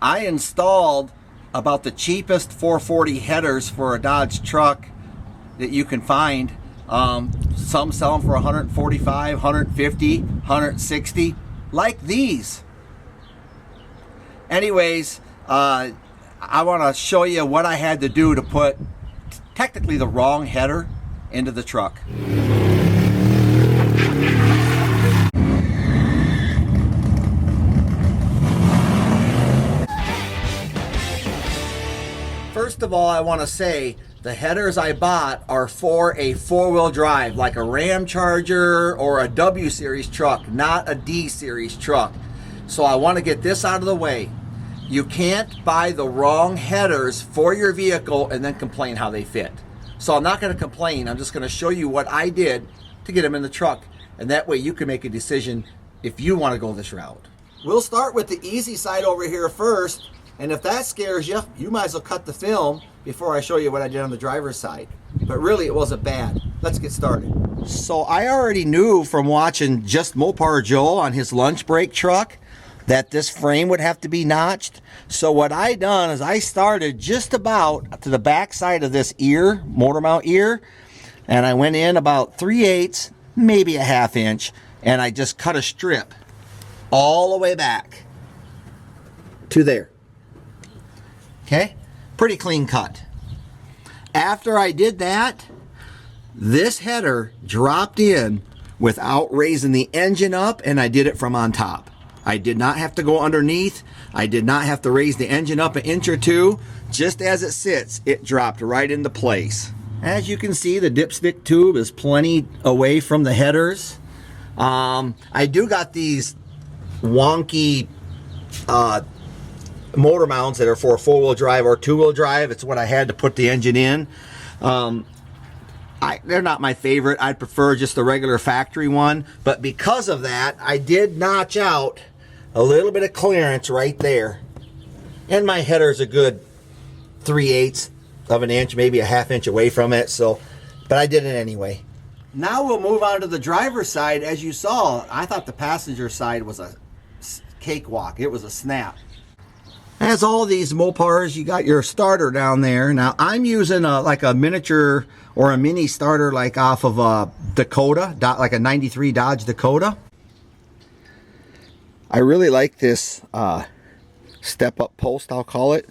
I installed about the cheapest 440 headers for a Dodge truck that you can find. Some sell them for 145, 150, 160, like these. Anyways, I want to show you what I had to do to put technically the wrong header into the truck. First of all, I want to say the headers I bought are for a four-wheel drive, like a Ram Charger or a W Series truck, not a D Series truck. So I want to get this out of the way. You can't buy the wrong headers for your vehicle and then complain how they fit. So I'm not going to complain. I'm just going to show you what I did to get them in the truck. And that way you can make a decision if you want to go this route. We'll start with the easy side over here first. And if that scares you, you might as well cut the film before I show you what I did on the driver's side. But really, it wasn't bad. Let's get started. So I already knew from watching Just Mopar Joe on his lunch break truck that this frame would have to be notched. So what I done is I started just about to the back side of this ear, motor mount ear, and I went in about 3/8, maybe a 1/2 inch, and I just cut a strip all the way back to there. Okay, pretty clean cut. After I did that, this header dropped in without raising the engine up, and I did it from on top. I did not have to go underneath. I did not have to raise the engine up an inch or two. Just as it sits, it dropped right into place. As you can see, the dipstick tube is plenty away from the headers. I do got these wonky motor mounts that are for four-wheel drive or two-wheel drive. It's what I had to put the engine in. They're not my favorite. I'd prefer just the regular factory one. But because of that, I did notch out a little bit of clearance right there. And my header's a good 3/8 of an inch, maybe a 1/2 inch away from it. But I did it anyway. Now we'll move on to the driver's side. As you saw, I thought the passenger side was a cakewalk. It was a snap. As all these Mopars, you got your starter down there. Now I'm using like a miniature or a mini starter, like off of a Dakota, like a 93 Dodge Dakota. I really like this step-up post, I'll call it.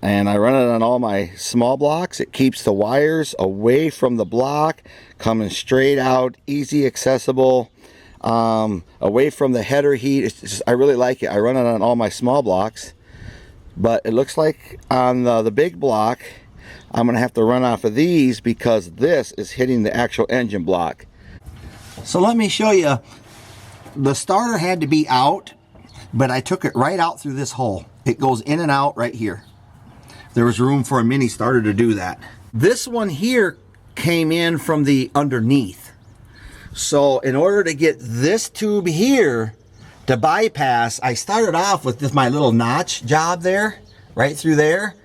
And I run it on all my small blocks. It keeps the wires away from the block, coming straight out, easy accessible, away from the header heat. It's just, I really like it. I run it on all my small blocks. But it looks like on the big block, I'm going to have to run off of these because this is hitting the actual engine block. So let me show you. The starter had to be out, but I took it right out through this hole. It goes in and out right here. There was room for a mini starter to do that. This one here came in from the underneath. So in order to get this tube here to bypass, I started off with my little notch job there, right through there.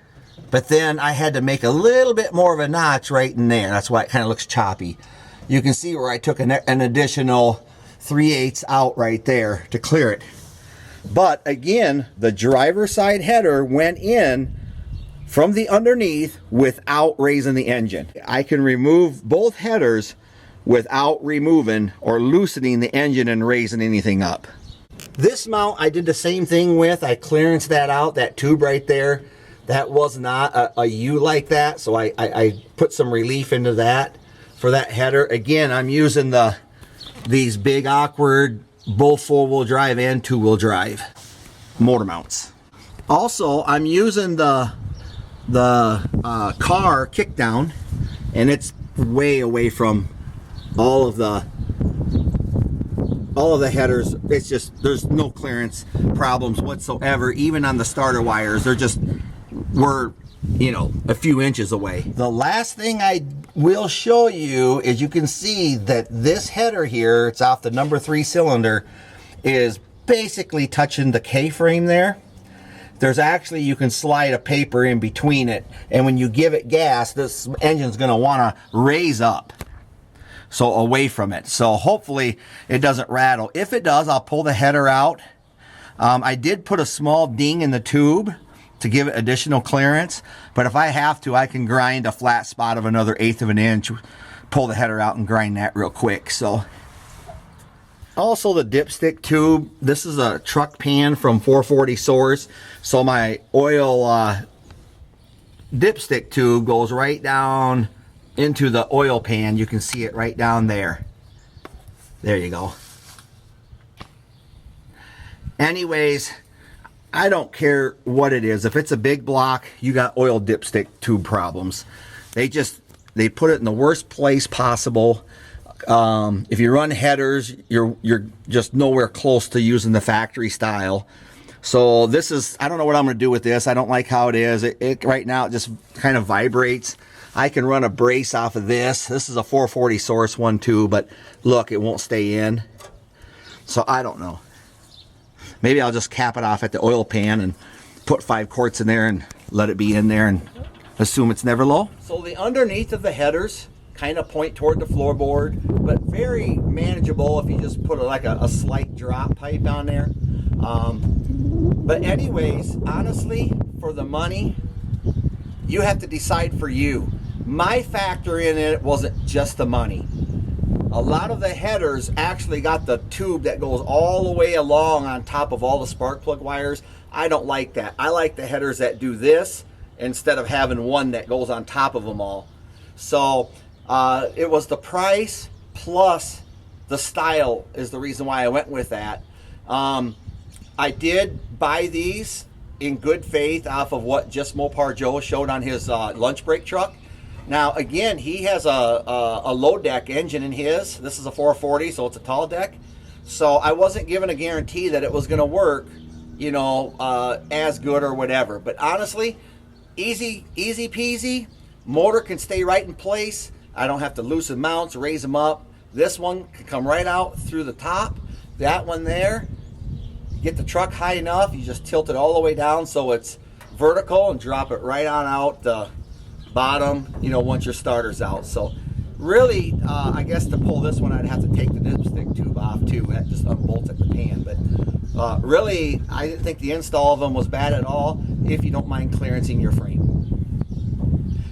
But then I had to make a little bit more of a notch right in there. That's why it kind of looks choppy. You can see where I took an additional 3/8 out right there to clear it. But again, the driver's side header went in from the underneath without raising the engine. I can remove both headers without removing or loosening the engine and raising anything up. This mount I did the same thing with. I clearanced that out, that tube right there. That was not a U like that, so I put some relief into that for that header. Again, I'm using these big awkward both four-wheel drive and two-wheel drive motor mounts. Also, I'm using the car kickdown, and it's way away from all of the headers. It's just, there's no clearance problems whatsoever. Even on the starter wires, we're, you know, a few inches away. The last thing I will show you is, you can see that this header here, it's off the number 3 cylinder, is basically touching the K-frame there. There's actually, you can slide a paper in between it, and when you give it gas, this engine's going to want to raise up, so away from it. So hopefully it doesn't rattle. If it does, I'll pull the header out I did put a small ding in the tube to give it additional clearance, but if I have to, I can grind a flat spot of another 1/8 of an inch, pull the header out and grind that real quick. So also the dipstick tube, this is a truck pan from 440 Source, so my oil dipstick tube goes right down into the oil pan. You can see it right down there. There you go. Anyways, I don't care what it is. If it's a big block, you got oil dipstick tube problems. They put it in the worst place possible. If you run headers, you're just nowhere close to using the factory style. So this is, I don't know what I'm going to do with this. I don't like how it is. It right now it just kind of vibrates. I can run a brace off of this. This is a 440 Source one too, but look, it won't stay in. So I don't know. Maybe I'll just cap it off at the oil pan and put 5 quarts in there and let it be in there and assume it's never low. So the underneath of the headers kind of point toward the floorboard, but very manageable if you just put like a slight drop pipe on there. But anyways, honestly, for the money, you have to decide for you. My factor in it wasn't just the money. A lot of the headers actually got the tube that goes all the way along on top of all the spark plug wires. I don't like that. I like the headers that do this instead of having one that goes on top of them all. So it was the price plus the style is the reason why I went with that. I did buy these in good faith off of what Just Mopar Joe showed on his lunch break truck. Now again, he has a low deck engine in his. This is a 440, so it's a tall deck. So I wasn't given a guarantee that it was going to work, you know, as good or whatever. But honestly, easy peasy. Motor can stay right in place. I don't have to loosen mounts, raise them up. This one can come right out through the top. That one there, get the truck high enough, you just tilt it all the way down so it's vertical and drop it right on out the bottom, you know, once your starter's out. So really, I guess to pull this one, I'd have to take the dipstick tube off too. That just unbolts at the pan. But really, I didn't think the install of them was bad at all if you don't mind clearancing your frame.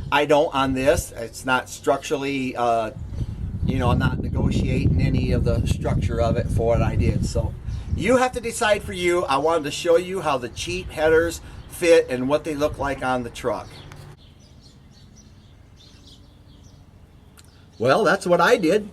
I don't on this. It's not structurally, you know, I'm not negotiating any of the structure of it for what I did. So you have to decide for you. I wanted to show you how the cheap headers fit and what they look like on the truck. Well, that's what I did.